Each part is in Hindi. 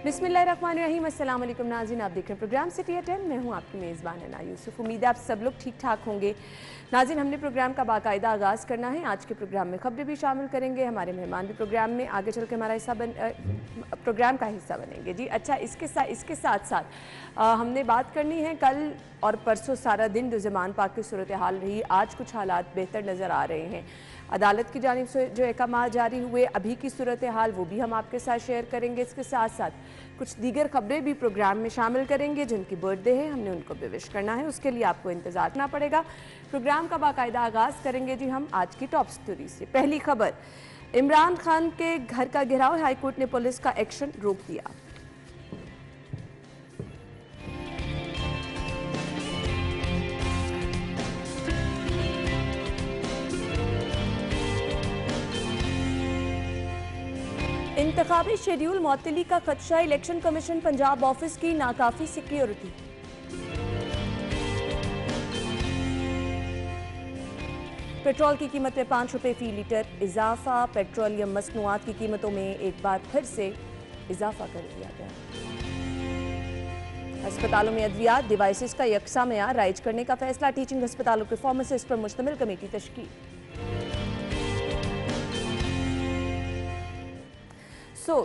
बिस्मिल्लाहिर्रहमानिर्रहीम, अस्सलाम वालेकुम नाज़रीन, आप देख रहे हैं प्रोग्राम सिटी एट 10। मैं हूं आपकी मेज़बान अना यूसुफ। उम्मीद है आप सब लोग ठीक ठाक होंगे। नाज़रीन, हमने प्रोग्राम का बाकायदा आगाज़ करना है। आज के प्रोग्राम में खबरें भी शामिल करेंगे, हमारे मेहमान भी प्रोग्राम में आगे चल के हमारा प्रोग्राम का हिस्सा बनेंगे जी। अच्छा, इसके साथ साथ हमने बात करनी है कल और परसों सारा दिन जो ज़मान पाक की सूरत हाल रही, आज कुछ हालात बेहतर नज़र आ रहे हैं। अदालत की जानिब से जो अहकाम जारी हुए, अभी की सूरत हाल वो भी हम आपके साथ शेयर करेंगे। इसके साथ साथ कुछ दीगर खबरें भी प्रोग्राम में शामिल करेंगे। जिनकी बर्थडे है हमने उनको भी विश करना है, उसके लिए आपको इंतज़ार करना पड़ेगा। प्रोग्राम का बाकायदा आगाज़ करेंगे जी हम आज की टॉप स्टोरी से। पहली खबर, इमरान खान के घर का घेराव, हाईकोर्ट ने पुलिस का एक्शन रोक दिया। इंतखाबी शेड्यूल मुअत्तली का खदशा, इलेक्शन कमीशन पंजाब ऑफिस की नाकाफी सिक्योरिटी। पेट्रोल की कीमत में 5 रुपये फी लीटर इजाफा, पेट्रोलियम मसनूआत की कीमतों में एक बार फिर से इजाफा कर दिया गया। अस्पतालों में अद्वियात डिवाइसेस का यकसा मेयार राइज करने का फैसला, टीचिंग अस्पतालों के फार्मासिस्ट पर मुश्तमिल कमेटी तश्कील।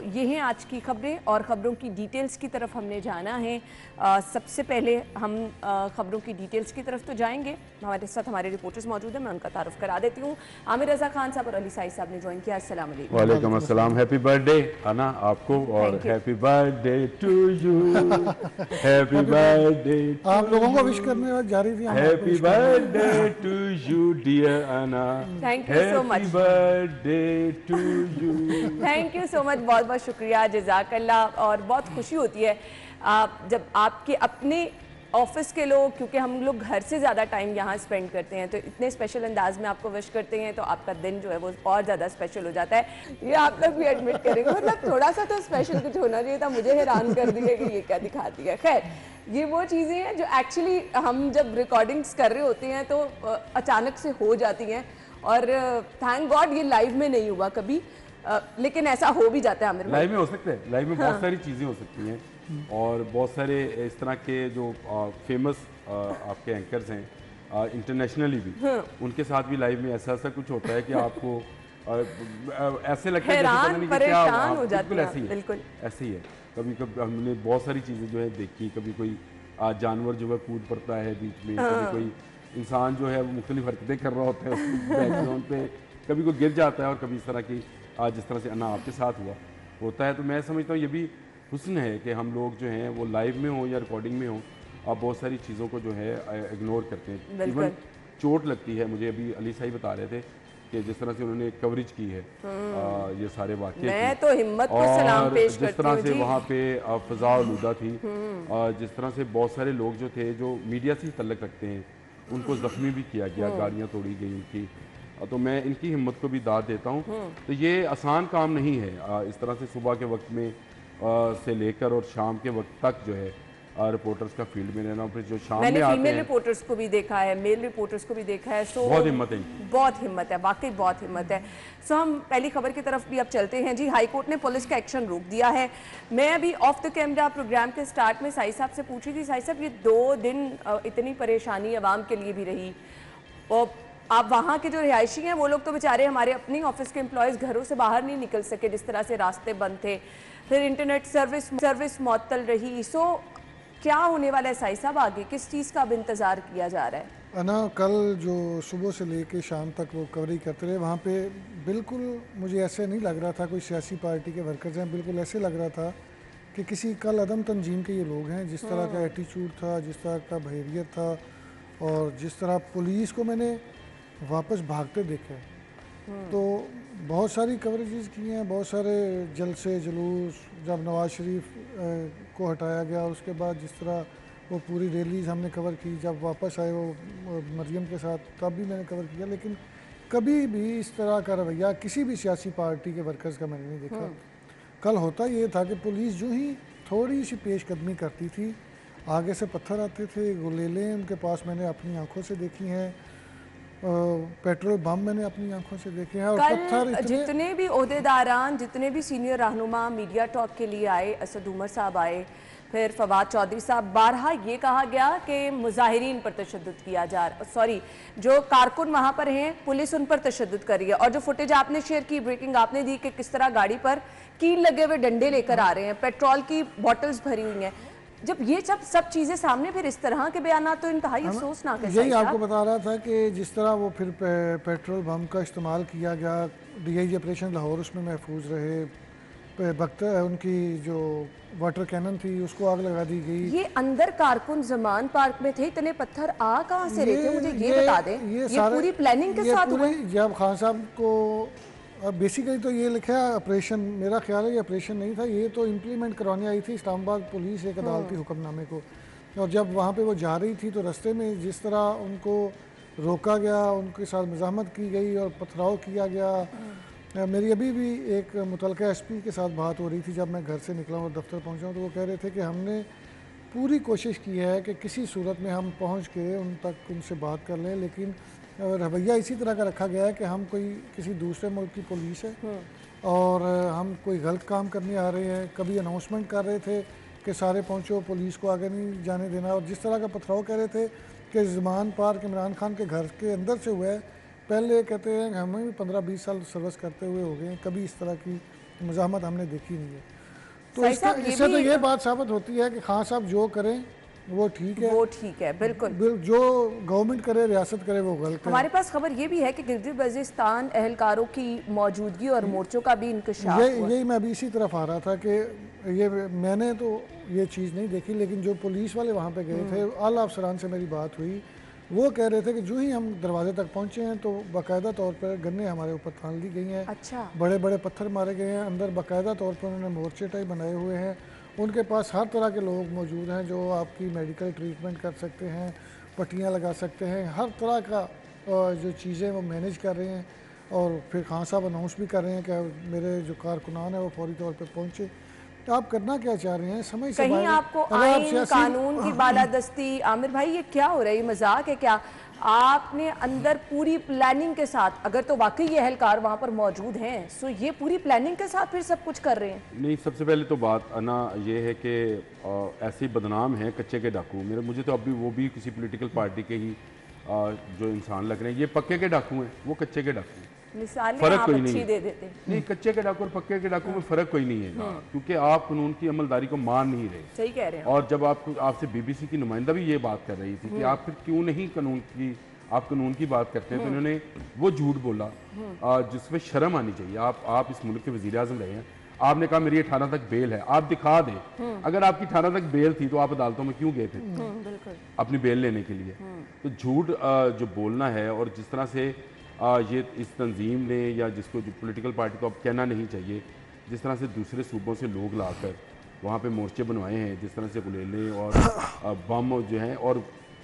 ये हैं आज की खबरें और ख़बरों की डिटेल्स की तरफ हमने जाना है। सबसे पहले हम ख़बरों की डिटेल्स की तरफ तो जाएंगे। हमारे साथ हमारे रिपोर्टर्स मौजूद हैं, मैं उनका तारुफ करा देती हूँ। आमिर रज़ा खान साहब और अली साइद साहब ने ज्वाइन किया। अस्सलाम वालेकुम। वालेकुम अस्सलाम। हैप्पी बर्थडे आना आपको और happy birthday to you, happy birthday. आप लोगों को विश करने जा रही थी। Happy birthday to you dear Anna, thank you so much. Happy birthday to you. Thank you so much, बहुत बहुत शुक्रिया, जज़ाकल्लाह। और बहुत खुशी होती है जब आपके अपने ऑफिस के लोग, क्योंकि हम लोग घर से ज़्यादा टाइम यहाँ स्पेंड करते हैं, तो इतने स्पेशल अंदाज में आपको विश करते हैं तो आपका दिन जो है वो और ज़्यादा स्पेशल हो जाता है। ये आप लोग भी एडमिट करेंगे, मतलब थोड़ा सा तो स्पेशल कुछ होना चाहिए था। मुझे हैरान कर दिया कि ये क्या दिखाती है। खैर, ये वो चीज़ें हैं जो एक्चुअली हम जब रिकॉर्डिंग्स कर रहे होते हैं तो अचानक से हो जाती हैं, और थैंक गॉड ये लाइव में नहीं हुआ कभी, लेकिन ऐसा हो भी जाता है। आमिर, लाइव में हो सकता है, लाइव में बहुत सारी चीज़ें हो सकती हैं और बहुत सारे इस तरह के जो फेमस आपके एंकर्स हैं इंटरनेशनली भी, उनके साथ भी लाइव में ऐसा कुछ होता है कि आपको ऐसे लगता है हैरान परेशान हो जाते हैं। ऐसे ही बिल्कुल ऐसे ही है। कभी कभी हमने बहुत सारी चीज़ें जो है देखी, कभी कोई जानवर जो है कूद पड़ता है बीच में, कभी कोई इंसान जो है वो मुख्तलिफ हरकतें कर रहा होता है बैकग्राउंड पे, कभी कोई गिर जाता है, और कभी इस तरह की जिस तरह से अन्ना आपके साथ हुआ होता है। तो मैं समझता हूँ ये भी हुस्न है कि हम लोग जो हैं वो लाइव में हों या रिकॉर्डिंग में हों, आप बहुत सारी चीज़ों को जो है इग्नोर करते हैं। इवन चोट लगती है। मुझे अभी अली साहब बता रहे थे कि जिस तरह से उन्होंने कवरेज की है ये सारे वाक़े, मैं तो हिम्मत को सलाम पेश करती हूं। जिस तरह से वहाँ पे फ़ज़ा आलूदा थी, जिस तरह से बहुत सारे लोग जो थे जो मीडिया से तल्लुक़ रखते हैं उनको ज़ख्मी भी किया गया, गाड़ियाँ तोड़ी गई उनकी। तो मैं इनकी हिम्मत को भी दाद देता हूँ। तो ये आसान काम नहीं है इस तरह से सुबह के वक्त में से लेकर और शाम के वक्त तक जो है रिपोर्टर्स का फील्ड में रहना। फिर जो शाम में आते हैं, फीमेल रिपोर्टर्स को भी देखा है, मेल रिपोर्टर्स को भी देखा है। बहुत हिम्मत है, बहुत हिम्मत है, वाकई बहुत हिम्मत है। हम पहली खबर की तरफ भी अब चलते हैं जी। हाईकोर्ट ने पुलिस का एक्शन रोक दिया है। मैं अभी ऑफ द कैमरा प्रोग्राम के स्टार्ट में साई साहब से पूछी थी, साई साहब ये 2 दिन इतनी परेशानी अवाम के लिए भी रही, और आप वहाँ के जो रिहायशी हैं वो लोग तो बेचारे, हमारे अपनी ऑफिस के एम्प्लॉयज़ घरों से बाहर नहीं निकल सके, जिस तरह से रास्ते बंद थे, फिर इंटरनेट सर्विस मुअत्तल रही। क्या होने वाला है साई साहब आगे, किस चीज़ का अब इंतज़ार किया जा रहा है? अना, कल जो सुबह से लेके शाम तक वो कवरेज करते रहे, वहाँ पे बिल्कुल मुझे ऐसे नहीं लग रहा था कोई सियासी पार्टी के वर्कर्स हैं। बिल्कुल ऐसे लग रहा था कि किसी कल अदम तंजीम के ये लोग हैं। जिस तरह का एटीट्यूड था, जिस तरह का बिहेवियर था, और जिस तरह पुलिस को मैंने वापस भागते देखा, तो बहुत सारी कवरेजेस की हैं, बहुत सारे जलसे जुलूस। जब नवाज शरीफ को हटाया गया, उसके बाद जिस तरह वो पूरी रैलीज हमने कवर की, जब वापस आए वो मरियम के साथ, तब भी मैंने कवर किया। लेकिन कभी भी इस तरह का रवैया किसी भी सियासी पार्टी के वर्कर्स का मैंने नहीं देखा। कल होता ये था कि पुलिस जो ही थोड़ी सी पेशकदमी करती थी, आगे से पत्थर आते थे, गुलेलें उनके पास मैंने अपनी आंखों से देखी हैं। पेट्रोल बम मैंने अपनी आंखों से देखे हैं और कल पत्थर इतने जितने भी ओहदेदारान, जितने भी सीनियर रहनुमा मीडिया टॉक के लिए आए, असद उमर साहब आए, फिर फवाद चौधरी साहब, बारहा ये कहा गया कि मुजाहिरीन पर तशद्दुद किया जा रहा, सॉरी जो कारकुन वहाँ पर हैं पुलिस उन पर तशद्दुद कर रही है। और जो फुटेज आपने शेयर की, ब्रेकिंग आपने दी कि किस तरह गाड़ी पर कील लगे हुए डंडे लेकर आ रहे हैं, पेट्रोल की बॉटल्स भरी हुई हैं। जब ये सब चीजें सामने, फिर इस तरह के बयान तो इंतहाई अफसोसनाक है। यही आपको बता रहा था कि जिस तरह वो फिर पेट्रोल बम का इस्तेमाल किया गया, DIG ऑपरेशन लाहौर उसमें महफूज रहे, उनकी जो वाटर कैनन थी उसको आग लगा दी गई। ये अंदर कारकुन जमान पार्क में थे, इतने पत्थर आ कहाँ से रहे थे, मुझे ये बता दें। ये पूरी प्लानिंग के साथ हुआ? जब खान साहब को बेसिकली तो ये लिखा है ऑपरेशन, मेरा ख्याल है ये ऑपरेशन नहीं था, ये तो इम्प्लीमेंट करवाने आई थी इस्लामाबाद पुलिस एक अदालती हुक्मनामे को। और जब वहाँ पे वो जा रही थी तो रास्ते में जिस तरह उनको रोका गया, उनके साथ मज़ाहमत की गई और पथराव किया गया। मेरी अभी भी एक मुतलका SP के साथ बात हो रही थी जब मैं घर से निकला और दफ्तर पहुँचा, तो वो कह रहे थे कि हमने पूरी कोशिश की है कि किसी सूरत में हम पहुँच के उनसे बात कर लें, लेकिन रवैया इसी तरह का रखा गया है कि हम कोई किसी दूसरे मुल्क की पुलिस है और हम कोई गलत काम करने आ रहे हैं। कभी अनाउंसमेंट कर रहे थे कि सारे पहुंचो, पुलिस को आगे नहीं जाने देना, और जिस तरह का पथराव कह रहे थे कि ज़मान पार्क इमरान खान के घर के अंदर से हुआ है। पहले कहते हैं कि हमें भी 15-20 साल सर्विस करते हुए हो गए हैं, कभी इस तरह की मज़ाहमत हमने देखी नहीं है। तो इससे तो ये बात साबित होती है कि खान साहब जो करें वो ठीक है, वो ठीक है, बिल्कुल। जो गवर्नमेंट करे, रियासत करे, वो गलत है। हमारे पास खबर ये भी है कि गिलगित बल्तिस्तान एहलकारों की मौजूदगी और मोर्चों का भी इंकशाफ हुआ। यही मैं अभी इसी तरफ आ रहा था कि ये मैंने तो ये चीज़ नहीं देखी, लेकिन जो पुलिस वाले वहाँ पे गए थे, आला अफसरान से मेरी बात हुई, वो कह रहे थे कि जो ही हम दरवाजे तक पहुँचे हैं तो बाकायदा तौर पर गन्ने हमारे ऊपर थान ली गई हैं। अच्छा। बड़े बड़े पत्थर मारे गए हैं, अंदर बाकायदा तौर पर उन्होंने मोर्चे टाइप बनाए हुए हैं। उनके पास हर तरह के लोग मौजूद हैं जो आपकी मेडिकल ट्रीटमेंट कर सकते हैं, पट्टियाँ लगा सकते हैं, हर तरह का जो चीज़ें वो मैनेज कर रहे हैं। और फिर खान साहब अनाउंस भी कर रहे हैं कि मेरे जो कारकुनान है वो फौरी तौर पे पहुँचे। तो आप करना क्या चाह रहे हैं, समझ से कहीं आपको आईन कानून की बालादस्ती, आमिर भाई ये क्या हो रहा है, ये मजाक है क्या? आपने अंदर पूरी प्लानिंग के साथ, अगर तो वाकई ये एहलकार वहाँ पर मौजूद हैं, सो ये पूरी प्लानिंग के साथ फिर सब कुछ कर रहे हैं? नहीं, सबसे पहले तो बात अना ये है कि ऐसे बदनाम हैं कच्चे के डाकू। मुझे तो अभी वो भी किसी पॉलिटिकल पार्टी के ही जो इंसान लग रहे हैं। ये पक्के के डाकू हैं, वो कच्चे के डाकू हैं। फर्क कोई नहीं दे देते। नहीं, कच्चे के डाकू और पक्के के डाकू में फ़र्क कोई नहीं है, क्योंकि आप कानून की अमलदारी को मान नहीं रहे। सही कह रहे हैं। और जब आपसे BBC की नुमाइंदा भी ये बात कर रही थी कि आप फिर क्यों नहीं कानून की बात करते हैं, तो इन्होंने वो झूठ बोला जिसमें शर्म आनी चाहिए। आप इस मुल्क के वज़ीर आज़म रहे हैं, आपने कहा मेरी 18 तक बेल है, आप दिखा दें। अगर आपकी 18 तक बेल थी तो आप अदालतों में क्यों गए थे अपनी बेल लेने के लिए? तो झूठ जो बोलना है, और जिस तरह से ये इस तंजीम ने, या जिसको जो पॉलिटिकल पार्टी तो अब कहना नहीं चाहिए, जिस तरह से दूसरे सूबों से लोग लाकर वहाँ पे मोर्चे बनवाए हैं, जिस तरह से गुलेले और बम जो हैं। और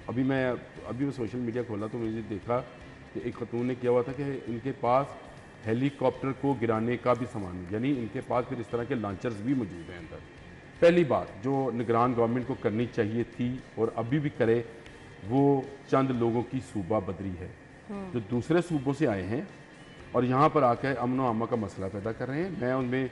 अभी मैं सोशल मीडिया खोला तो मुझे देखा कि एक खतून ने किया हुआ था कि इनके पास हेलीकॉप्टर को गिराने का भी सामान, यानी इनके पास फिर इस तरह के लॉन्चर्स भी मौजूद हैं अंदर। पहली बात जो निगरान गवर्नमेंट को करनी चाहिए थी और अभी भी करे, वो चंद लोगों की सूबा बदरी है जो दूसरे सूबों से आए हैं और यहाँ पर आकर अमन व अमा का मसला पैदा कर रहे हैं। मैं उनमें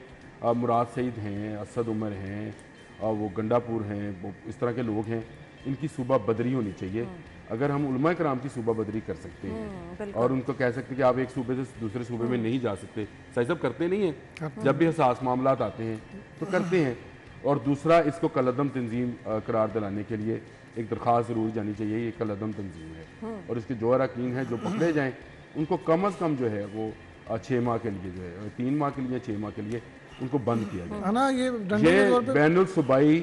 मुराद सईद हैं, असद उमर हैं, वो गंडापुर हैं, वो इस तरह के लोग हैं। इनकी सूबा बदरी होनी चाहिए। अगर हम उलमा कराम की सूबा बदरी कर सकते हैं और उनको कह सकते हैं कि आप एक सूबे से दूसरे सूबे में नहीं जा सकते, सही सब करते नहीं हैं, जब भी हसास मामला आते हैं तो करते हैं। और दूसरा, इसको कलअदम तंजीम करार दिलाने के लिए एक दरख्वास्त ज़रूर जानी चाहिए, ये कलअदम तंजीम है और इसके जो अरकान हैं जो पकड़े जाएँ उनको कम अज़ कम जो है वो 6 माह के लिए जो है, 3 माह के लिए, 6 माह के लिए उनको बंद किया जाए। ये बैनुल सूबाई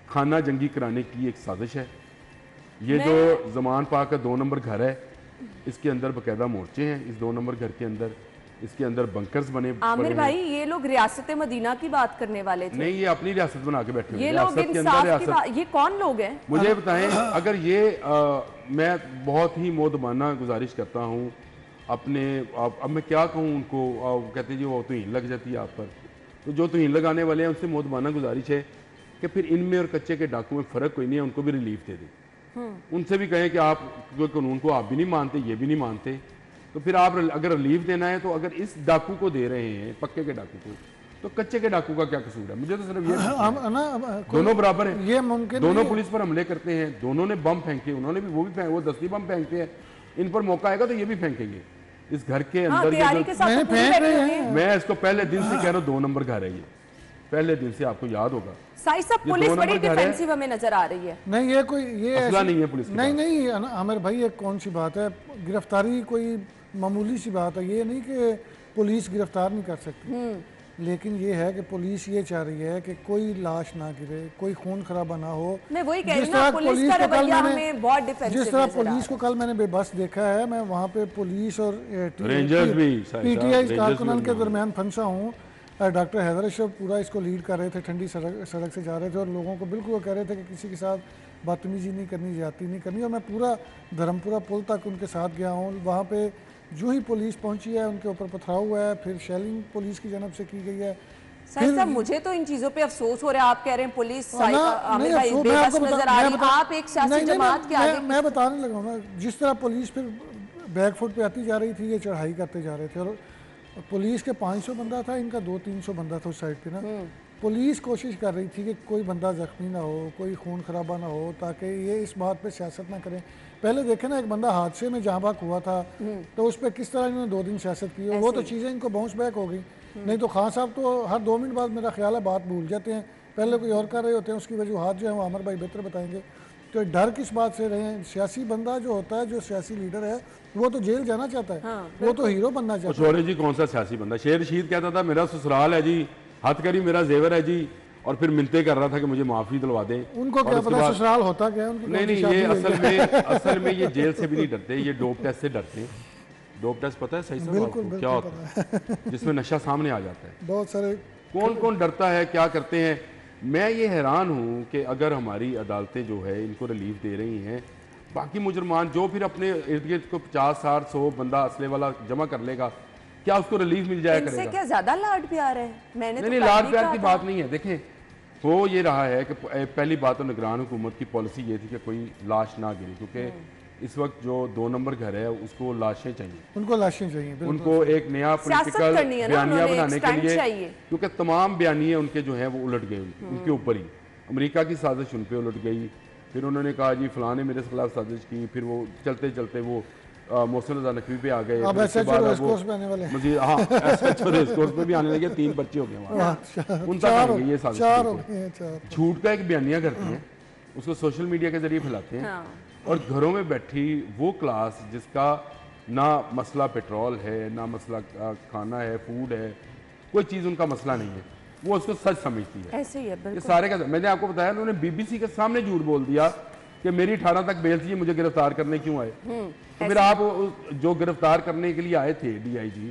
खाना जंगी कराने की एक साजिश है। ये जो ज़मान पाक का 2 नंबर घर है, इसके अंदर बाकायदा मोर्चे हैं। इस 2 नंबर घर के अंदर, इसके अंदर बंकर्स बने। आमिर भाई, ये लोग रियासत मदीना की बात करने वाले थे। नहीं, ये अपनी रियासत बना के बैठे हुए। ये लोग इंसाफ की बात, ये कौन लोग हैं मुझे बताएं। अगर ये मैं बहुत ही मोदबाना गुजारिश करता हूँ अपने, अब मैं क्या कहूँ उनको, कहते जी वो तोहीन लग जाती है आप पर, तो जो तोहीन लगाने वाले हैं उनसे मोदबाना गुजारिश है कि फिर इनमें और कच्चे के डाकू में फ़र्क कोई नहीं है, उनको भी रिलीफ दे दें। उनसे भी कहें कि आप कानून को आप भी नहीं मानते, ये भी नहीं मानते, तो फिर आप अगर रिलीफ देना है तो अगर इस डाकू को दे रहे हैं, पक्के के डाकू को, तो कच्चे के डाकू का क्या कसूर है? मुझे तो सिर्फ ये दोनों बराबर है, ये मुमकिन दोनों पुलिस पर हमले करते हैं, दोनों ने बम फेंके, उन्होंने भी वो दस्ती बम फेंकते हैं, इन पर मौका आएगा तो ये भी फेंकेंगे। इस घर के अंदर मैं इसको पहले दिन से कह रहा हूँ 2 नंबर घर है ये, पहले दिन से आपको याद होगा। साई साहब पुलिस बड़ी डिफेंसिव हमें नजर आ रही है। नहीं ये कोई ये असला नहीं है पुलिस के नहीं नहीं आमिर भाई, ये कौन सी बात है? गिरफ्तारी कोई मामूली सी बात है, ये नहीं कि पुलिस गिरफ्तार नहीं कर सकती, लेकिन ये है कि पुलिस ये चाह रही है कि कोई लाश ना गिरे, कोई खून खराबा ना हो। मैं वही कह रही हूं ना, पुलिस का रवैया हमें बहुत डिफेंसिव जिस तरह पुलिस को कल मैंने बेबस देखा है, मैं वहाँ पे पुलिस और रेंजर्स भी पीटीआई कारकुनान के दरमियान फंसा हूँ। डॉक्टर हैदर अशरफ पूरा इसको लीड कर रहे थे, ठंडी सड़क से जा रहे थे और लोगों को बिल्कुल वो कह रहे थे कि किसी के साथ बदतमीजी नहीं करनी, ज्यादती नहीं करनी। और मैं पूरा धर्मपुरा पुल तक उनके साथ गया हूँ। वहाँ पे जो ही पुलिस पहुंची है उनके ऊपर पथराव हुआ है, फिर शेलिंग पुलिस की जानब से की गई है। सर साहब मुझे तो इन चीजों पे अफसोस हो रहा है, आप कह रहे हैं पुलिस आमिर भाई बेबस नजर आ रही है, आप एक सियासी जमात के आगे। मैं बताने लगा ना, जिस तरह पुलिस फिर बैकफुट पे आती जा रही थी, ये चढ़ाई करते जा रहे थे और पुलिस के 500 बंदा था, इनका 200-300 बंदा था उस साइड पे ना। पुलिस कोशिश कर रही थी कि कोई बंदा जख्मी ना हो, कोई खून खराबा ना हो, ताकि ये इस बात पे सियासत ना करें। पहले देखे ना, एक बंदा हादसे में जहाँ बाक हुआ था, तो उस पर किस तरह इन्होंने 2 दिन सियासत की, वो तो चीज़ें इनको बाउंस बैक हो गई। नहीं तो खान साहब तो हर 2 मिनट बाद मेरा ख्याल है बात भूल जाते हैं, पहले कोई और कर रहे होते हैं, उसकी वजूहत जो है वो आमिर भाई बेहतर बताएंगे। तो डर किस बात से रहे हैं? सियासी बंदा जो होता है, जो सियासी लीडर है, वो तो जेल जाना चाहता है, वो तो हीरो बनना चाहता है। छोड़े जी, कौन सा सियासी बंदा? शेर रशीद कहता था मेरा ससुराल है जी, हथकड़ी मेरा जेवर है जी, और फिर मिन्नतें कर रहा था कि मुझे माफी दिलवा दें। उनको क्या पता ससुराल होता क्या है? नहीं, ये असल में ये जेल से भी नहीं डरते, ये डोप टेस्ट से डरते हैं। डोप टेस्ट पता है सही से क्या होता है? जिसमें नशा सामने आ जाता है। बहुत सारे कौन कौन डरता है, क्या करते हैं? मैं ये हैरान हूँ कि अगर हमारी अदालतें जो है इनको रिलीफ दे रही हैं, बाकी मुजरमान जो फिर अपने इर्द गिर्द को 50-60-100 बंदा असले वाला जमा कर लेगा, क्या उसको रिलीफ मिल जाया करेगा? क्या ज्यादा लाड प्यार है? मैंने नहीं, लाड प्यार की बात नहीं है। देखें, हो ये रहा है कि पहली बात तो निगरान हुकूमत की पॉलिसी ये थी कि कोई लाश ना गिरे, क्योंकि इस वक्त जो 2 नंबर घर है उसको लाशें चाहिए, उनको लाशें चाहिए, उनको एक नया पॉलिटिकल बयानिया बनाने के लिए, क्योंकि तमाम बयानिए उनके जो है वो उलट गए उनके ऊपर ही। अमेरिका की साजिश उन पर उलट गई, फिर उन्होंने कहा जी फलां ने मेरे खिलाफ साजिश की, फिर वो चलते चलते वो मोहसिन रजा नकवी पे आ गए, मुझे रेसकोर्स पे भी आने लगे, 3 बच्चे हो गए उन तक ये साजिश। झूठ का एक बयानिया करते हैं, उसको सोशल मीडिया के जरिए फैलाते हैं, और घरों में बैठी वो क्लास जिसका ना मसला पेट्रोल है, ना मसला खाना है, फूड है, कोई चीज़ उनका मसला नहीं है, वो उसको सच समझती है। ऐसे ही है, ये सारे का मैंने आपको बताया, उन्होंने बीबीसी के सामने झूठ बोल दिया कि मेरी 18 तक बेल थी, मुझे गिरफ्तार करने क्यों आए? तो फिर आप जो गिरफ्तार करने के लिए आए थे DIG,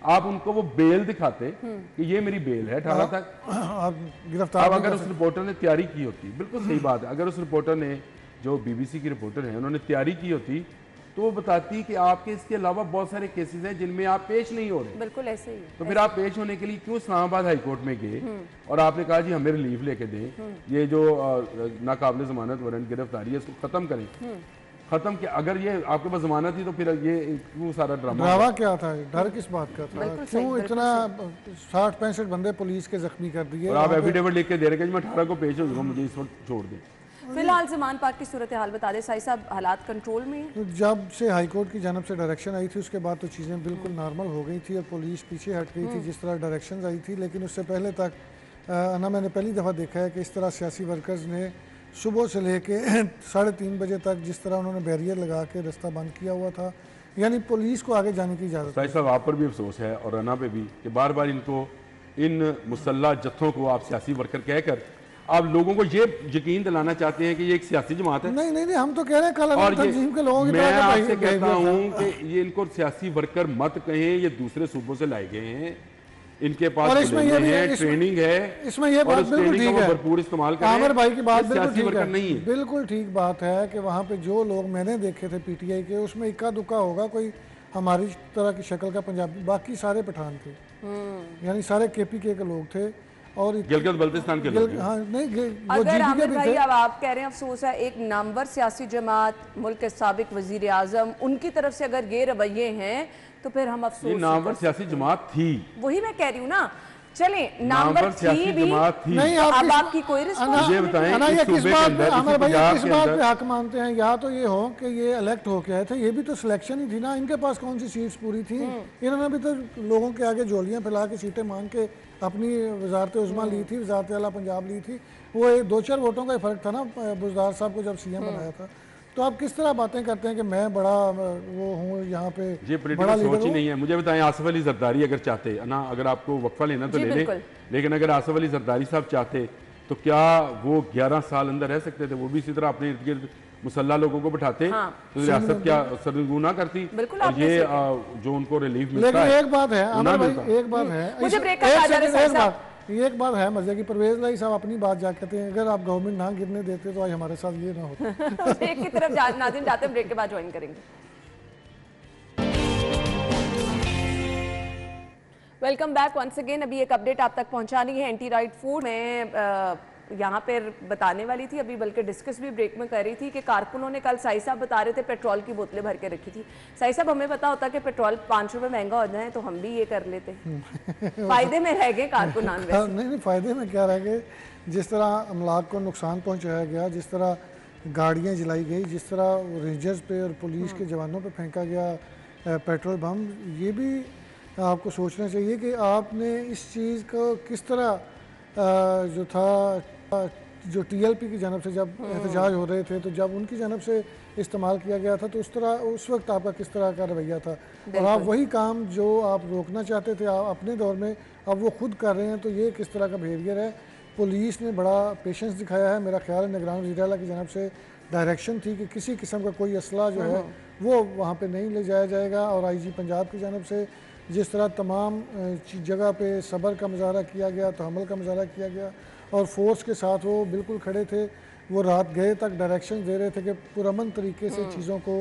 आप उनको वो बेल दिखाते कि ये मेरी बेल है 18 तक गिरफ्तार। अगर उस रिपोर्टर ने तैयारी की होती, बिल्कुल सही बात है, अगर उस रिपोर्टर ने, जो BBC की रिपोर्टर है, उन्होंने तैयारी की होती तो वो बताती कि आपके इसके अलावा बहुत सारे केसेस हैं जिनमें आप पेश नहीं हो रहे। बिल्कुल ऐसे ही। तो फिर आप पेश होने के लिए क्यों इस्लामाबाद हाई कोर्ट में गए और आपने कहा जी हमें रिलीफ लेके दें, ये जो नाकाबिल जमानत वारंट गिरफ्तारी है इसको खत्म करें। खत्म किया, अगर ये आपके पास जमानत थी तो फिर ये क्यों सारा ड्रामा क्या था? डर किस बात का था? क्यों इतना 60-65 बंदे पुलिस के जख्मी कर दिए? और आप एफिडेविट लिख के दे रहे हैं मैं 18 को पेश हो जाऊंगा, मुझे इस वक्त छोड़ दें। फिलहाल ज़मान पाक की सूरत हाल बता दें साई साहब, हालात कंट्रोल में हैं? जब से हाई कोर्ट की जानब से डायरेक्शन आई थी उसके बाद तो चीज़ें बिल्कुल नॉर्मल हो गई थी और पुलिस पीछे हट गई थी जिस तरह डायरेक्शन आई थी। लेकिन उससे पहले तक ना मैंने पहली दफ़ा देखा है कि इस तरह सियासी वर्कर्स ने सुबह से लेके 3:30 बजे तक जिस तरह उन्होंने बैरियर लगा के रास्ता बंद किया हुआ था, यानी पुलिस को आगे जाने की इजाज़त। साई साहब आप पर भी अफसोस है और रना पे भी कि बार बार इनको, इन मुसल्ला जत्थों को आप सियासी वर्कर कहकर आप लोगों को ये यकीन दिलाना चाहते हैं कि ये एक सियासी जमात है। नहीं नहीं नहीं, हम तो कह रहे हैं कल तंजीम के लोगों की मैं आपसे कहता हूं कि ये इनको सियासी वर्कर मत कहें, ये दूसरे सूबों से लाए गए हैं, इनके पास ट्रेनिंग है, इसमें ये बात बिल्कुल ठीक है, भरपूर इस्तेमाल करें। आमिर भाई की बात बिल्कुल ठीक है, नहीं है, बिल्कुल ठीक बात है कि वहाँ पे जो लोग मैंने देखे थे PTI के, उसमें इक्का दुक्का होगा कोई हमारी तरह की शक्ल का पंजाबी, बाकी सारे पठान थे, यानी सारे KPK के लोग थे। और गिलगित बल्तिस्तान के लोग हैं। हाँ नहीं वो अगर जीडी के आमिर भी भाई थे। अब आप कह रहे हैं अफसोस है, एक नामवर सियासी जमात, मुल्क के साबिक वजीर आजम, उनकी तरफ से अगर ये रवैये हैं तो फिर हम ये अफसोस नामवर सियासी जमात थी, वही मैं कह रही हूँ ना। चलें, नामवर नामवर थी सियासी भी, जमात थी। नहीं तो आप अब किस- आपकी कोई मुझे रिस्पॉन्सिबिलिटी बताएं अना इस ये किस सूबे के बात अंदर, पे इसी हमारे भैया पंजाब किस के बात अंदर पे हक मानते हैं? या तो ये हो कि ये इलेक्ट होके आए थे, ये भी तो सिलेक्शन ही थी ना, इनके पास कौन सी सीट्स पूरी थी? इन्होंने भी तो लोगों के आगे झोलियां फैला के सीटें मांग के अपनी वजारत उज़्मा ली थी, वजारत आला पंजाब ली थी। वो 2-4 वोटों का ही फर्क था ना बुज़दार साहब को जब सीएम बनाया था। तो आप किस तरह बातें करते हैं कि मैं बड़ा वो हूँ यहाँ पे, ये बड़ा पॉलिटिकल लीडर सोच ही हूँ? नहीं है। मुझे बताएं, आसिफ अली जरदारी अगर चाहते ना, अगर आपको वक्फा लेना तो जी, ले लें, बिल्कुल। लेकिन अगर आसिफ अली जरदारी साहब चाहते तो क्या वो 11 साल अंदर रह सकते थे? वो भी इसी तरह अपने इर्द गिर्द मुसल्ला लोगों को बिठाते हाँ। तो रियासत क्या सरगर्म ना करती? बिल्कुल, और आपने ये सही जो उनको रिलीफ मिलता लेकिन है, एक बात है वो आमिर ना भाई, मिलता। एक बात है, मुझे इस- ब्रेक का एक आ जा रहा है, सेकंड, साहब। एक बात है मजे की, परवेज लाई साहब अपनी बात जा कहते हैं अगर आप गवर्नमेंट ना गिरने देते तो आज हमारे साथ ये ना होता। ब्रेक की तरफ नाज़रीन जाते हैं, ब्रेक के बाद ज्वाइन करेंगे। Welcome back once again. अभी एक अपडेट आप तक पहुंचानी है एंटी राइट फूड में, यहाँ पर बताने वाली थी, अभी बल्कि डिस्कस भी ब्रेक में कर रही थी कि कारकुनों ने कल साई साहब बता रहे थे पेट्रोल की बोतलें भर के रखी थी। साई साहब हमें पता होता कि पेट्रोल 5 रुपए महंगा हो जाए तो हम भी ये कर लेते। फायदे में रह गए कारकुनान हाँ, वैसे। नहीं फ़ायदे में क्या रह गए? जिस तरह अमलाक को नुकसान पहुंचाया गया, जिस तरह गाड़ियां जलाई गई, जिस तरह रेंजर्स पे और पुलिस के जवानों पे फेंका गया पेट्रोल बम, ये भी आपको सोचना चाहिए कि आपने इस चीज़ को किस तरह जो था, जो टीएलपी की जानब से जब एहतजाज हो रहे थे तो जब उनकी जानब से इस्तेमाल किया गया था तो उस तरह उस वक्त आपका किस तरह का रवैया था? और आप वही काम जो आप रोकना चाहते थे आप अपने दौर में अब वो खुद कर रहे हैं, तो ये किस तरह का बिहेवियर है? पुलिस ने बड़ा पेशेंस दिखाया है। मेरा ख्याल है निगरान वज़ीर आला की जानब से डायरेक्शन थी कि किसी किस्म का कोई असला जो है वो वहाँ पे नहीं ले जाया जाएगा। और आईजी पंजाब की जानब से जिस तरह तमाम जगह पे सब्र का मुजाहरा किया गया, तहम्मुल का मुजाहरा किया गया और फोर्स के साथ वो बिल्कुल खड़े थे। वो रात गए तक डायरेक्शन दे रहे थे कि पुरअमन तरीके से चीज़ों को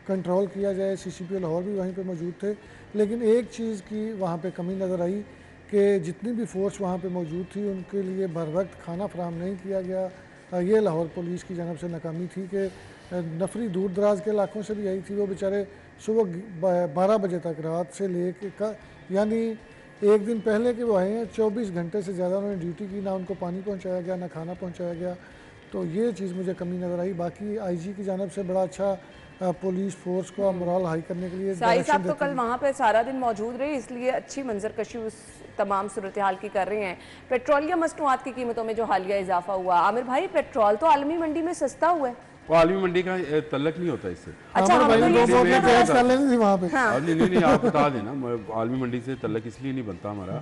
कंट्रोल किया जाए। CCP लाहौर भी वहीं पे मौजूद थे, लेकिन एक चीज़ की वहाँ पे कमी नज़र आई कि जितनी भी फोर्स वहाँ पे मौजूद थी उनके लिए बर वक्त खाना फराहम नहीं किया गया। ये लाहौर पुलिस की जानब से नाकामी थी कि नफरी दूर दराज के इलाकों से भी आई थी, वो बेचारे सुबह 12 बजे तक रात से ले के यानी एक दिन पहले के वो आए हैं, 24 घंटे से ज़्यादा उन्होंने ड्यूटी की, ना उनको पानी पहुँचाया गया ना खाना पहुँचाया गया। तो ये चीज़ मुझे कमी नज़र आई। बाकी आईजी की जानब से बड़ा अच्छा पुलिस फोर्स को मोरल हाई करने के लिए साई डायरेक्शन साहब तो देते कल हैं। वहाँ पे सारा दिन मौजूद रहे, इसलिए अच्छी मंजरकशी उस तमाम सूरत हाल की कर रहे हैं। पेट्रोलियम मसनूआत की कीमतों में जो हालिया इजाफा हुआ, आमिर भाई पेट्रोल तो आलमी मंडी में सस्ता हुआ है। वो आलमी मंडी का तल्लक नहीं होता इससे। अच्छा, आमिर हम भाई तो ने ये दो बोतलें सुनते गैस हैं। कर लेनी थी वहाँ पे। हाँ। नहीं, आप बता देना, आलमी मंडी से तल्लक इसलिए नहीं बनता हमारा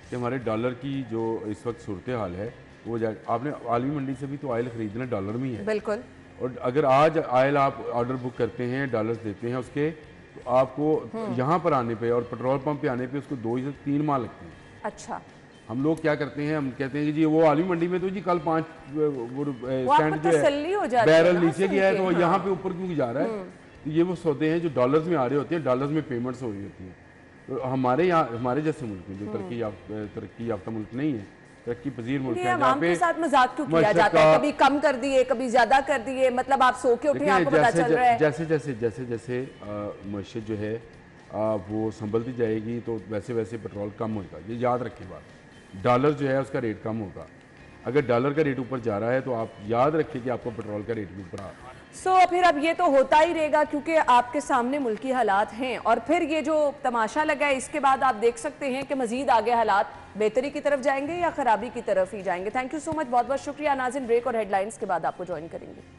कि हमारे डॉलर की जो इस वक्त सूरत हाल है वो आपने आलमी मंडी से भी तो ऑयल खरीदना डॉलर में ही है। बिल्कुल। और अगर आज ऑयल आप ऑर्डर बुक करते हैं, डॉलर्स देते हैं उसके, तो आपको यहाँ पर आने पे और पेट्रोल पंप पे आने पे उसको 2 से 3 माह लगते हैं। अच्छा, हम लोग क्या करते हैं, हम कहते हैं कि जी वो आलमी मंडी में तो जी कल 5 स्टैंड आपको जो तसल्ली हो है जाती है बैरल ना नीचे सुन गया है के, तो वो हाँ। यहाँ पे ऊपर क्यों जा रहा है? तो ये वो सौदे हैं जो डॉलर्स में आ रहे होते हैं, डॉलर्स में पेमेंट्स हो रही होती हैं। तो हमारे यहाँ, हमारे जैसे मुल्क में जो तरक्की याफ्ता मुल्क नहीं है, तरक्की पजीर मुल्क ये है, जहाँ आवाम पे के साथ मजाक क्यों किया मशक्क़त- जाता है? कभी कम कर दिए, कभी ज्यादा कर दिए, मतलब आप सो के उठे देखिए, आपको पता चल रहा है। जैसे मईशत जो है वो संभलती जाएगी तो वैसे वैसे पेट्रोल कम होगा। ये याद रखें बात, डॉलर जो है उसका रेट कम होगा। अगर डॉलर का रेट ऊपर जा रहा है तो आप याद रखें कि आपको पेट्रोल का रेट भी ऊपर आ रहा है। फिर अब ये तो होता ही रहेगा क्योंकि आपके सामने मुल्की हालात हैं, और फिर ये जो तमाशा लगा है इसके बाद आप देख सकते हैं कि मजीद आगे हालात बेहतरी की तरफ जाएंगे या खराबी की तरफ ही जाएंगे। थैंक यू सो मच, बहुत बहुत शुक्रिया नाज़रीन। ब्रेक और हेडलाइंस के बाद आपको ज्वाइन करेंगे।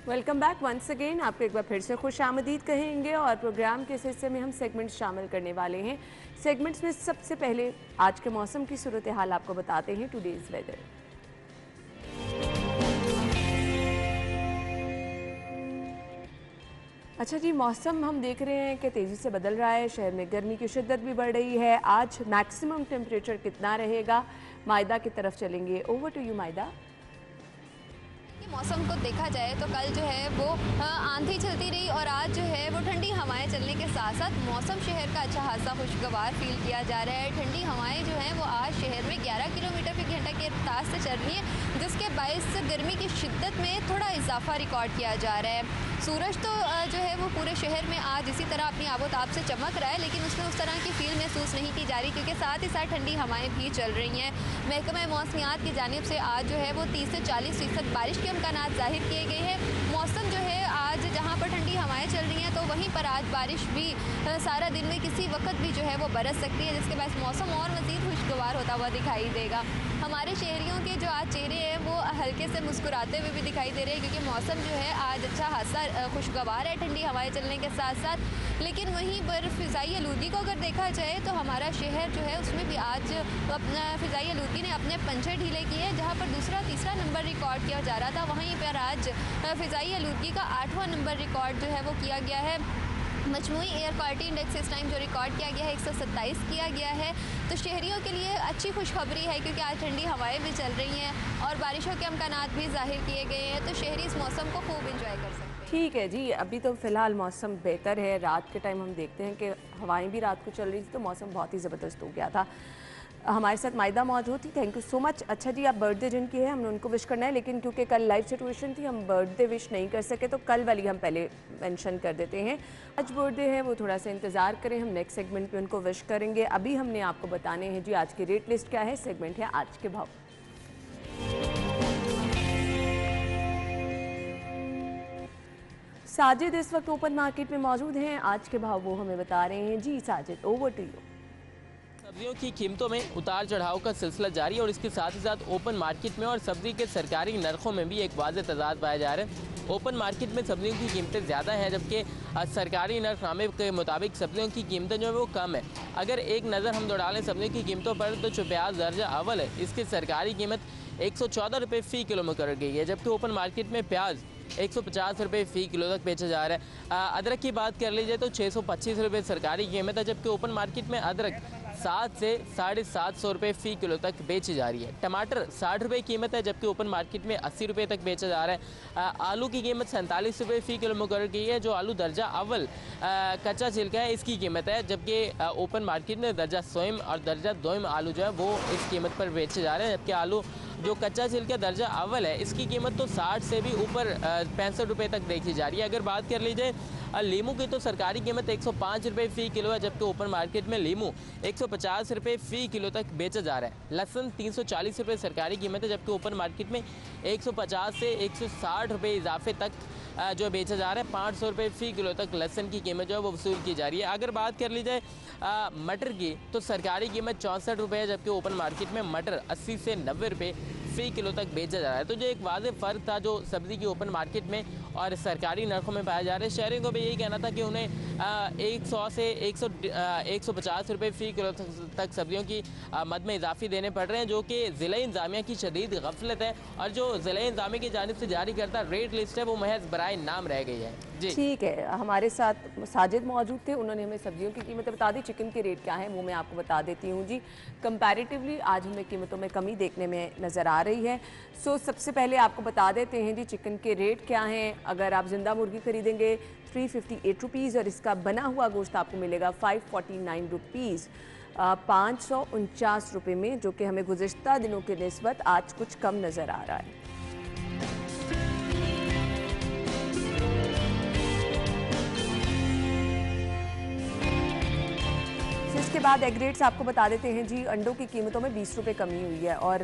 Welcome back once again. आपको एक बार फिर से खुश आमदीद कहेंगे और प्रोग्राम के इस हिस्से में हम सेगमेंट्स शामिल करने वाले हैं। सेगमेंट्स में सबसे पहले आज के मौसम की सूरत हाल आपको बताते हैं, टुडेज वेदर। अच्छा जी, मौसम हम देख रहे हैं कि तेज़ी से बदल रहा है। शहर में गर्मी की शिद्दत भी बढ़ रही है। आज मैक्सिमम टेम्परेचर कितना रहेगा, मायदा की तरफ चलेंगे। ओवर टू यू मायदा। मौसम को देखा जाए तो कल जो है वो आंधी चलती रही और आज जो है वो ठंडी हवाएं चलने के साथ साथ मौसम शहर का अच्छा खासा खुशगवार फील किया जा रहा है। ठंडी हवाएं जो हैं वो आज शहर में 11 किलोमीटर फी घंटा की रफ्तार से चल रही है, जिसके बायस गर्मी की शिद्दत में थोड़ा इजाफा रिकॉर्ड किया जा रहा है। सूरज तो जो है वो पूरे शहर में आज इसी तरह अपनी आबोताब से चमक रहा है, लेकिन उसमें उस तरह की फील महसूस नहीं की जा रही, क्योंकि साथ ही साथ ठंडी हवाएं भी चल रही हैं। महकमा मौसमियात की जानिब से आज जो है वो 30 से 40% बारिश के इम्कानात जाहिर किए गए हैं। मौसम जो है आज जहाँ पर ठंडी हवाएं चल रही हैं तो वहीं पर आज बारिश भी सारा दिन में किसी वक्त भी जो है वो बरस सकती है, जिसके बाद मौसम और मज़ीद खुशगवार होता हुआ दिखाई देगा। हमारे शहरियों के जो आज चेहरे हैं वो हल्के से मुस्कुराते हुए भी दिखाई दे रहे हैं, क्योंकि मौसम जो है आज अच्छा खासा खुशगवार है ठंडी हवाएं चलने के साथ साथ। लेकिन वहीं पर फ़िज़ाई आलूदगी को अगर देखा जाए तो हमारा शहर जो है उसमें भी आज अपना फ़िज़ाई आलूदगी ने अपने पंजे ढीले किए हैं। जहाँ पर दूसरा तीसरा नंबर रिकॉर्ड किया जा रहा था, वहीं पर आज फ़िज़ाई आलूदगी का 8वां नंबर रिकॉर्ड जो है वो किया गया है। मजमूई एयर क्वालिटी इंडेक्स इस टाइम जो रिकॉर्ड किया गया है 127 किया गया है। तो शहरियों के लिए अच्छी खुशखबरी है, क्योंकि आज ठंडी हवाएं भी चल रही हैं और बारिशों के इम्कानात भी जाहिर किए गए हैं, तो शहरी इस मौसम को खूब इंजॉय कर सकते हैं। ठीक है जी, अभी तो फ़िलहाल मौसम बेहतर है। रात के टाइम हम देखते हैं कि हवाएं भी रात को चल रही थी तो मौसम बहुत ही ज़बरदस्त हो गया था। हमारे साथ मायदा मौजूद थी, थैंक यू सो मच। अच्छा जी, आप बर्थडे जिनकी है हमने उनको विश करना है, लेकिन क्योंकि कल लाइव सिचुएशन थी हम बर्थडे विश नहीं कर सके, तो कल वाली हम पहले मेंशन कर देते हैं। आज बर्थडे है वो थोड़ा सा इंतज़ार करें, हम नेक्स्ट सेगमेंट पे उनको विश करेंगे। अभी हमने आपको बताने हैं जी आज की रेट लिस्ट क्या है। सेगमेंट है आज के भाव। साजिद इस वक्त ओपन मार्केट में मौजूद हैं, आज के भाव वो हमें बता रहे हैं। जी साजिद, ओवर टू यू। सब्जियों की कीमतों में उतार चढ़ाव का सिलसिला जारी है और इसके साथ ही साथ ओपन मार्केट में और सब्जी के सरकारी नरखों में भी एक वाज़ेह तज़ाद पाया जा रहा है। ओपन मार्केट में सब्जियों की कीमतें ज़्यादा हैं, जबकि सरकारी नरखनामे के मुताबिक सब्जियों की कीमतें जो है वो कम है। अगर एक नज़र हम दौड़ा लें सब्जियों की कीमतों पर तो प्याज दर्जा अव्वल है, इसकी सरकारी कीमत 114 रुपये फ़ी किलो मुकर्रर गई है, जबकि ओपन मार्केट में प्याज 150 रुपये फ़ी किलो तक बेचा जा रहा है। अदरक की बात कर ली जाए तो 625 रुपये सरकारी कीमत है, जबकि ओपन मार्केट में अदरक 7 से 750 रुपये फ़ी किलो तक बेची जा रही है। टमाटर 60 रुपये कीमत है, जबकि ओपन मार्केट में 80 रुपये तक बेचा जा रहा है। आलू की कीमत 47 रुपये फ़ी किलो मुकर्रर की है, जो आलू दर्जा अव्वल कच्चा छिलका है इसकी कीमत है, जबकि ओपन मार्केट में दर्जा सोइम और दर्जा दोइम आलू जो है वो इस कीमत पर बेचे जा रहे हैं, जबकि आलू जो कच्चा छिलका दर्जा अव्वल है इसकी कीमत तो 60 से भी ऊपर 65 रुपये तक देखी जा रही है। अगर बात कर ली जाए लीमू की तो सरकारी कीमत 105 रुपये फ़ी किलो है, जबकि ओपन मार्केट में लीमू 150 रुपये फ़ी किलो तक बेचा जा रहा है। लहसुन 340 रुपये सरकारी कीमत है, जबकि ओपन मार्केट में 150 से 160 रुपये इजाफे तक जो बेचा जा रहा है। 500 रुपये फ़ी किलो तक लहसुन की कीमत जो है वो वसूल की जा रही है। अगर बात कर ली जाए मटर की तो सरकारी कीमत 64 रुपये है, जबकि ओपन मार्केट में मटर 80 से 90 रुपये फ़ी किलो तक बेचा जा रहा है। तो जो एक वाज़ेह फ़र्क था जो सब्ज़ी की ओपन मार्केट में और सरकारी नरखों में पाया जा रहा है। शहरियों को भी यही कहना था कि उन्हें 100 से 150 रुपये फ़ी किलो तक सब्जियों की मद में इजाफी देने पड़ रहे हैं, जो कि ज़िला इंतज़ामिया की शदीद गफलत है और जो ज़िला इंतज़ामिया की जानिब से जारी करता रेट लिस्ट है वो महज बराए नाम रह गई है। जी ठीक है, हमारे साथ साजिद मौजूद थे, उन्होंने हमें सब्जियों की कीमतें बता दी। चिकन के रेट क्या है वो मैं आपको बता देती हूँ जी। कंपैरेटिवली आज हमें कीमतों में कमी देखने में नज़र आ रही है। सो सबसे पहले आपको बता देते हैं जी चिकन के रेट क्या हैं। अगर आप जिंदा मुर्गी खरीदेंगे 358 रुपीज़ और इसका बना हुआ गोश्त आपको मिलेगा 549 रुपीज़ 549 रुपये में, जो कि हमें गुज़िश्ता दिनों के निस्बत आज कुछ कम नज़र आ रहा है। इसके बाद एग रेट्स आपको बता देते हैं जी। अंडों की कीमतों में 20 रुपये कमी हुई है और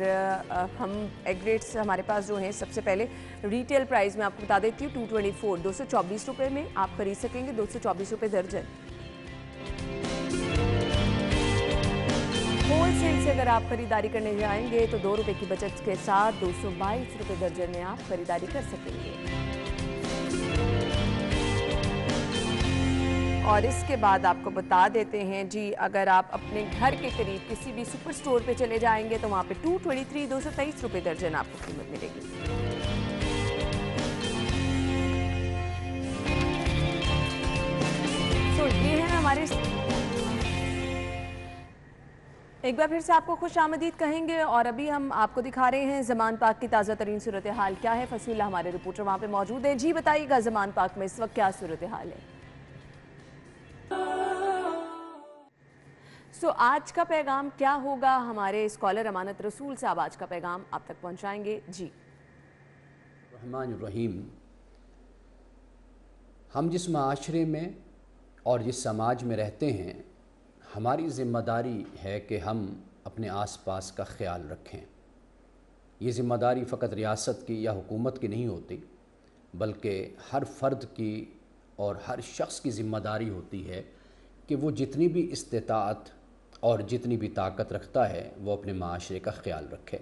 हम एग रेट्स हमारे पास जो हैं सबसे पहले रिटेल प्राइस में आपको बता देती हूँ 224 224 रुपये में आप खरीद सकेंगे, 224 रुपये दर्जन। होलसेल से अगर आप खरीदारी करने जाएंगे तो 2 रुपये की बचत के साथ 222 रुपये दर्जन में आप खरीदारी कर सकेंगे। और इसके बाद आपको बता देते हैं जी, अगर आप अपने घर के करीब किसी भी सुपर स्टोर पे चले जाएंगे तो वहाँ पे 223 रुपये दर्जन आपको कीमत मिलेगी। तो ये है हमारे एक बार फिर से आपको खुश आमदीद कहेंगे और अभी हम आपको दिखा रहे हैं ज़मान पाक की ताज़ा तरीन सूरत हाल क्या है। फसीला हमारे रिपोर्टर वहाँ पे मौजूद है। जी बताइएगा ज़मान पाक में इस वक्त क्या सूरत हाल है। आज का पैगाम क्या होगा, हमारे स्कॉलर अमानत रसूल साहब आज का पैगाम आप तक पहुँचाएंगे। जी रहमान रहीम, हम जिस माशरे में और जिस समाज में रहते हैं, हमारी ज़िम्मेदारी है कि हम अपने आसपास का ख्याल रखें। ये ज़िम्मेदारी फ़कत रियासत की या हुकूमत की नहीं होती, बल्कि हर फ़र्द की और हर शख्स की ज़िम्मेदारी होती है कि वो जितनी भी इस्तिताअत और जितनी भी ताकत रखता है वो अपने माशरे का ख्याल रखे।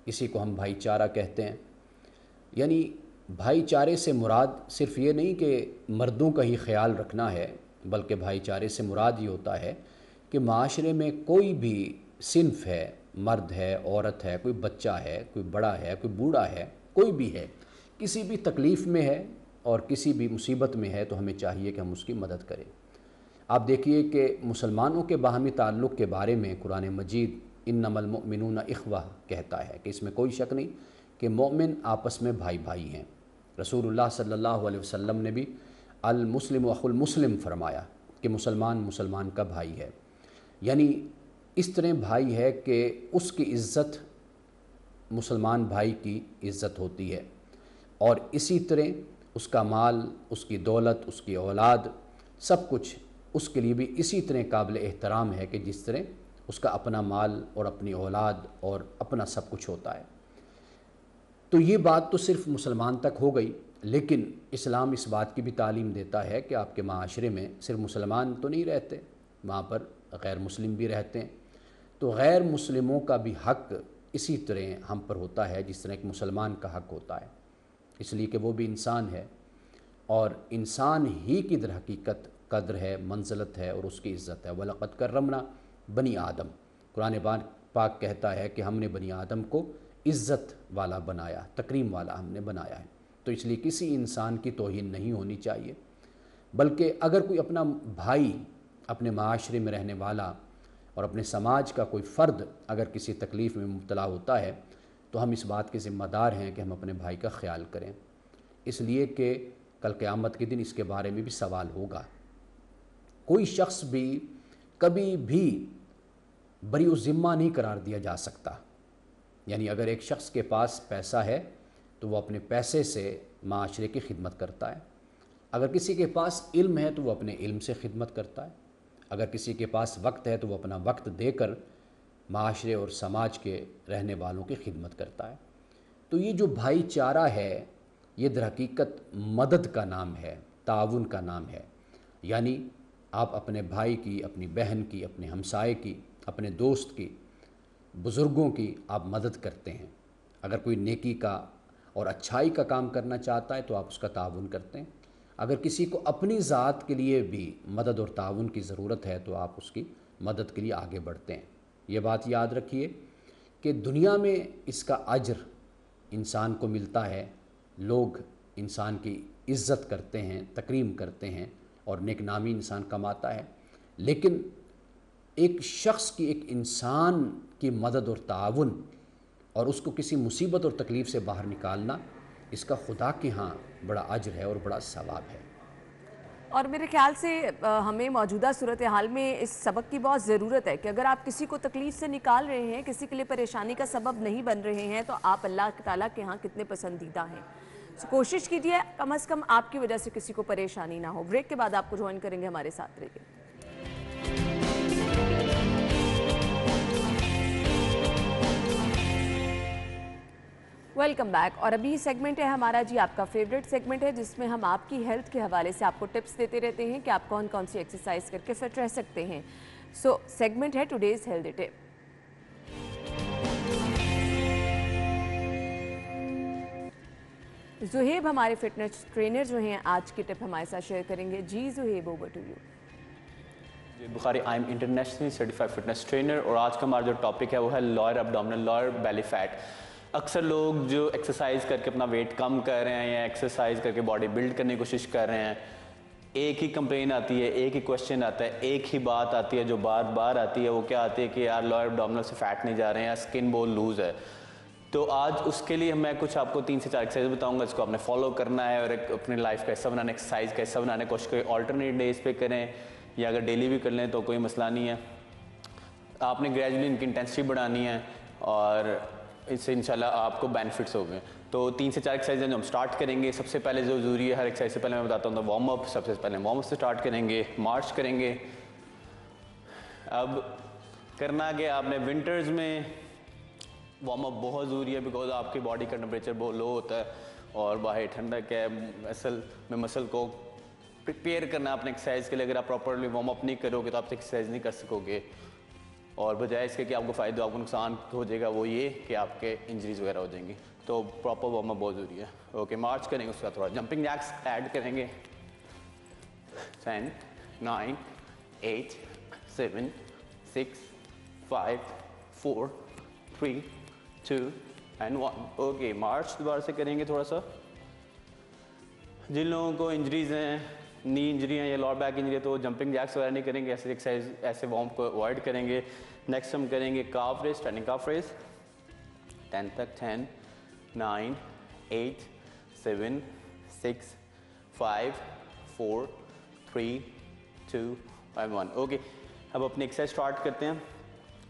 इसी को हम भाईचारा कहते हैं। यानी भाईचारे से मुराद सिर्फ़ ये नहीं कि मर्दों का ही ख्याल रखना है, बल्कि भाईचारे से मुराद ये होता है कि माशरे में कोई भी सिन्फ़ है, मर्द है, औरत है, कोई बच्चा है, कोई बड़ा है, कोई बूढ़ा है, कोई भी है, किसी भी तकलीफ़ में है और किसी भी मुसीबत में है, तो हमें चाहिए कि हम उसकी मदद करें। आप देखिए कि मुसलमानों के बाहमी ताल्लुक़ के बारे में कुरान मजीद इन्नमल मुमिनूना इख्वा कहता है कि इसमें कोई शक नहीं कि मोमिन आपस में भाई भाई हैं। रसूलुल्लाह सल्लल्लाहु अलैहि वसल्लम ने भी अल मुस्लिम अखुल मुस्लिम फरमाया कि मुसलमान मुसलमान का भाई है। यानी इस तरह भाई है कि उसकी इज़्ज़त मुसलमान भाई की इज़्ज़त होती है, और इसी तरह उसका माल, उसकी दौलत, उसकी औलाद, सब कुछ उसके लिए भी इसी तरह काबिल एहतराम है कि जिस तरह उसका अपना माल और अपनी औलाद और अपना सब कुछ होता है। तो ये बात तो सिर्फ़ मुसलमान तक हो गई, लेकिन इस्लाम इस बात की भी तालीम देता है कि आपके माशरे में सिर्फ मुसलमान तो नहीं रहते, वहाँ पर गैर मुस्लिम भी रहते हैं। तो गैर मुस्लिमों का भी हक़ इसी तरह हम पर होता है जिस तरह एक मुसलमान का हक़ होता है, इसलिए कि वो भी इंसान है और इंसान ही की दर हकीकत कद्र है, मंज़लत है और उसकी इज़्ज़त है। वलक़द कररमना बनी आदम, कुरान पाक कहता है कि हमने बनी आदम को इज़्ज़त वाला बनाया, तकरीम वाला हमने बनाया है। तो इसलिए किसी इंसान की तौहीन नहीं होनी चाहिए, बल्कि अगर कोई अपना भाई, अपने माशरे में रहने वाला और अपने समाज का कोई फ़र्द अगर किसी तकलीफ़ में मुब्तला होता है, तो हम इस बात के ज़िम्मेदार हैं कि हम अपने भाई का ख्याल करें, इसलिए कि कल क़यामत के दिन इसके बारे में भी सवाल होगा। कोई शख्स भी कभी भी बरी ज़िम्मा नहीं करार दिया जा सकता। यानी अगर एक शख्स के पास पैसा है तो वो अपने पैसे से माशरे की खिदमत करता है, अगर किसी के पास इल्म है तो वो अपने इल्म से खिदमत करता है, अगर किसी के पास वक्त है तो वो अपना वक्त देकर माशरे और समाज के रहने वालों की खिदमत करता है। तो ये जो भाईचारा है, ये दर हकीकत मदद का नाम है, ताउन का नाम है। यानी आप अपने भाई की, अपनी बहन की, अपने हमसाए की, अपने दोस्त की, बुज़ुर्गों की आप मदद करते हैं। अगर कोई नेकी का और अच्छाई का काम करना चाहता है तो आप उसका ताउन करते हैं। अगर किसी को अपनी ज़ात के लिए भी मदद और ताउन की ज़रूरत है तो आप उसकी मदद के लिए आगे बढ़ते हैं। ये बात याद रखिए कि दुनिया में इसका अज्र इंसान को मिलता है, लोग इंसान की इज़्ज़त करते हैं, तकरीम करते हैं और नेकनामी इंसान कमाता है, लेकिन एक शख्स की, एक इंसान की मदद और ताउन और उसको किसी मुसीबत और तकलीफ़ से बाहर निकालना, इसका खुदा के यहाँ बड़ा अज्र है और बड़ा सवाब है। और मेरे ख्याल से हमें मौजूदा सूरत हाल में इस सबक की बहुत ज़रूरत है कि अगर आप किसी को तकलीफ़ से निकाल रहे हैं, किसी के लिए परेशानी का सबब नहीं बन रहे हैं, तो आप अल्लाह ताला के यहाँ कितने पसंदीदा हैं। तो कोशिश कीजिए कम से कम आपकी वजह से किसी को परेशानी ना हो। ब्रेक के बाद आपको ज्वाइन करेंगे, हमारे साथ रहिए। Welcome back. और अभी सेगमेंट है हमारा जी, आपका फेवरेट सेगमेंट है, जिसमें हम आपकी हेल्थ के हवाले से आपको टिप्स देते रहते हैं कि आप कौन कौन सी एक्सरसाइज करके फिट रह सकते हैं। सो सेगमेंट है टुडेज हेल्थ टिप। जुहेब हमारे फिटनेस ट्रेनर जो हैं आज की टिप हमारे साथ शेयर करेंगे। जी Zuhaib, over to you. Bukhari, I am internationally certified fitness trainer और आज का हमारा जो टॉपिक है वो है lower abdominal, lower belly fat. अक्सर लोग जो एक्सरसाइज करके अपना वेट कम कर रहे हैं या एक्सरसाइज करके बॉडी बिल्ड करने की कोशिश कर रहे हैं, एक ही कंप्लेन आती है, एक ही क्वेश्चन आता है, एक ही बात आती है जो बार बार आती है, वो क्या आती है कि यार लोअर एब्डोमिनल से फैट नहीं जा रहे हैं या स्किन बहुत लूज है। तो आज उसके लिए मैं कुछ आपको 3 से 4 एक्सरसाइज बताऊंगा, इसको आपने फॉलो करना है और एक अपनी लाइफ का हिस्सा बनाने, एक्सरसाइज का हिस्सा बनाने की कोशिश करें। ऑल्टरनेट डेज पे करें या अगर डेली भी कर लें तो कोई मसला नहीं है। आपने ग्रेजुअली इनकी इंटेंसिटी बढ़ानी है और इससे इंशाल्लाह आपको बेनिफिट्स हो गए। तो 3 से 4 एक्सरसाइज जो हम स्टार्ट करेंगे, सबसे पहले जो ज़रूरी है हर एक्सरसाइज से पहले मैं बताता हूँ, वार्म अप। सबसे पहले वार्म अप से स्टार्ट करेंगे, मार्च करेंगे। अब करना कि आपने विंटर्स में वार्म अप बहुत ज़रूरी है, बिकॉज आपकी बॉडी का टेम्परेचर बहुत लो होता है और बाहर ठंडक है। असल में मसल को प्रिपेयर करना अपने एक्सरसाइज के लिए। अगर आप प्रॉपरली वार्म अप नहीं करोगे तो आप एक्सरसाइज नहीं कर सकोगे, और बजाय इसके कि आपको फ़ायदा आपको नुकसान हो जाएगा, वो ये कि आपके इंजरीज वगैरह हो जाएंगी। तो प्रॉपर वार्म अप बहुत ज़रूरी है। ओके, मार्च करेंगे, उसका थोड़ा जंपिंग जैक्स ऐड करेंगे। 10, 9, 8, 7, 6, 5, 4, 3, 2 and 1। ओके, मार्च दोबारा से करेंगे थोड़ा सा। जिन लोगों को इंजरीज हैं, नी इंजरी है या लोअर बैक इंजरी है, तो जंपिंग जैक्स वगैरह नहीं करेंगे, ऐसे एक्सरसाइज ऐसे वार्म को अवॉइड करेंगे। नेक्स्ट हम करेंगे काफ रेस, स्टैंडिंग काफ रेस 10 तक। 10, 9, 8, 7, 6, 5, 4, 3, 2 and 1। ओके, अब अपनी एक्सरसाइज स्टार्ट करते हैं।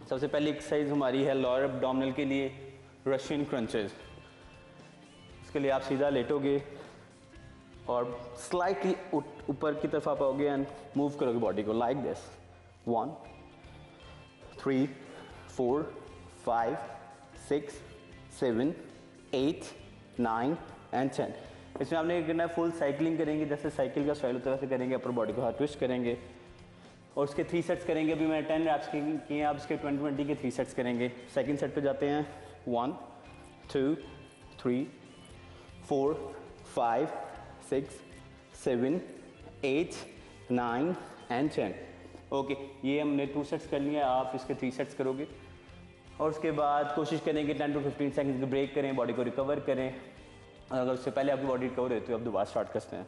सबसे पहली एक्सरसाइज हमारी है लोअर एब्डोमिनल के लिए रशियन क्रंचेस। इसके लिए आप सीधा लेटोगे और स्लाइटली ऊपर की तरफ आप आओगे एंड मूव करोगे बॉडी को लाइक दिस। 1, 3, 4, 5, 6, 7, 8, 9 एंड 10। इसमें आपने क्या करना है, फुल साइकिलिंग करेंगे, जैसे साइकिल का स्टाइल होता है वैसे करेंगे। अपर बॉडी को हाथ ट्विस्ट करेंगे और उसके 3 सेट्स करेंगे। अभी मैंने 10 रैप्स किए हैं, आप इसके 20-20 के 3 सेट्स करेंगे। सेकंड सेट पे जाते हैं। 1, 2, 3, 4, 5, 6, 7, 8, 9 एंड 10। ओके, ये हमने 2 सेट्स कर लिया, आप इसके 3 सेट्स करोगे और उसके बाद कोशिश करेंगे 10 to 15 सेकंड की ब्रेक करें, बॉडी को रिकवर करें। अगर उससे पहले आपकी बॉडी रिकवर होती है तो आप दोबारा स्टार्ट करते हैं।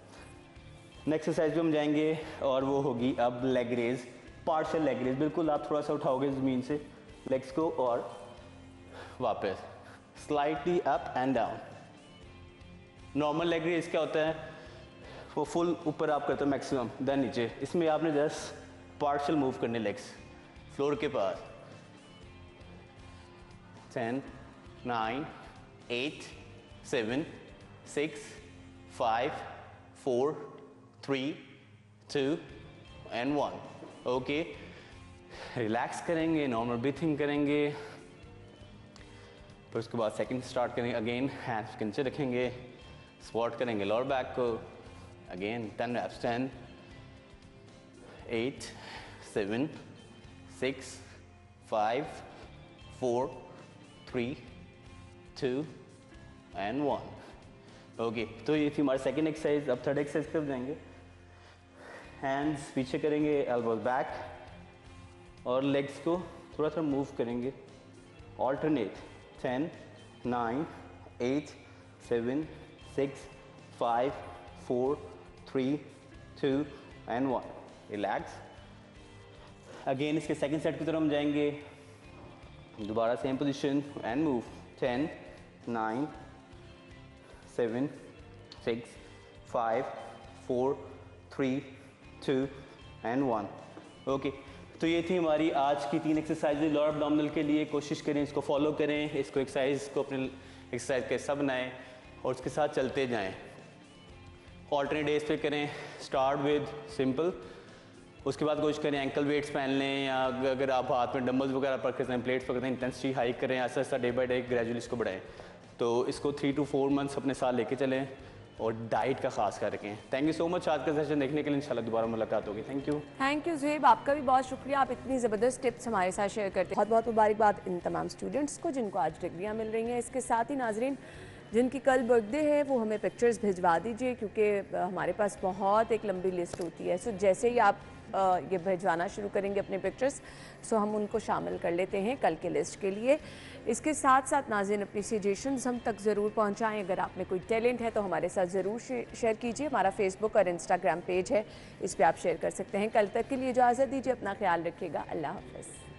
नेक्स्ट एक्सरसाइज पे हम जाएंगे और वो होगी अब leg raise, partial leg raise. बिल्कुल आप थोड़ा सा उठाओगे ज़मीन से लेग्स को और वापस slightly up and down. Normal leg raise क्या होता है, वो फुल ऊपर आप करते हो मैक्सिमम, देन नीचे। इसमें आपने जस्ट पार्शियल मूव करने लेग्स फ्लोर के पास। 10, 9, 8, 7, 6, 5, 4, 3, 2 and 1। ओके, रिलैक्स करेंगे, नॉर्मल ब्रीथिंग करेंगे। फिर उसके बाद सेकंड स्टार्ट करेंगे। अगेन हैंड्स के नीचे रखेंगे, स्क्वाट करेंगे लोअर बैक को। Again 10 reps। 10, 8, 7, 6, 5, 4, 3, 2 and 1। ओके, तो ये थी हमारी सेकंड एक्सरसाइज। अब थर्ड एक्सरसाइज कर जाएंगे। हैंड्स पीछे करेंगे, एल्बोज बैक और लेग्स को थोड़ा सा मूव करेंगे ऑल्टरनेट। 10, 9, 8, 7, 6, 5, 4, 3, 2 and 1। रिलैक्स। अगेन इसके सेकंड सेट की तरफ हम जाएंगे, दोबारा same position and move. 10, 9, 7, 6, 5, 4, 3, 2 and 1। Okay, तो ये थी हमारी आज की 3 एक्सरसाइज लोअर एब्डोमिनल के लिए। कोशिश करें इसको फॉलो करें, इसको एक्सरसाइज को अपने एक्सरसाइज के हिस्सा बनाएं और उसके साथ चलते जाएं। ऑल्टरनेट डेज पे करें, स्टार्ट विद सिंपल, उसके बाद कोशिश करें एंकल वेट्स पहन लें, या अगर आप हाथ में डंबल्स वगैरह पकड़ते हैं, प्लेट्स पकड़ते हैं, इंटेंसिटी हाई करें, ऐसा ऐसा डे बाय डे ग्रेजुअली इसको बढ़ाएं। तो इसको 3 to 4 मंथ्स अपने साथ लेके चलें और डाइट का खास कर रखें। थैंक यू सो मच आज का सेशन देखने के लिए। इंशाल्लाह दोबारा मुलाकात होगी। Thank you. Thank you Zuhaib, आपका भी बहुत शुक्रिया, आप इतनी ज़बरदस्त टिप्स हमारे साथ शेयर करते हैं। बहुत बहुत मुबारकबाद इन तमाम स्टूडेंट्स को जिनको आज डिग्रियाँ मिल रही हैं। इसके साथ ही नाजरीन जिनकी कल बर्थडे है वो हमें पिक्चर्स भिजवा दीजिए, क्योंकि हमारे पास बहुत एक लंबी लिस्ट होती है। सो जैसे ही आप ये भिजवाना शुरू करेंगे अपने पिक्चर्स, सो हम उनको शामिल कर लेते हैं कल के लिस्ट के लिए। इसके साथ साथ नाज़रीन अप्रिसिएशंस हम तक ज़रूर पहुंचाएं। अगर आप में कोई टैलेंट है तो हमारे साथ ज़रूर शेयर कीजिए। हमारा फेसबुक और इंस्टाग्राम पेज है, इस पर आप शेयर कर सकते हैं। कल तक के लिए इजाज़त दीजिए, अपना ख्याल रखिएगा। अल्लाह हाफ़िज़।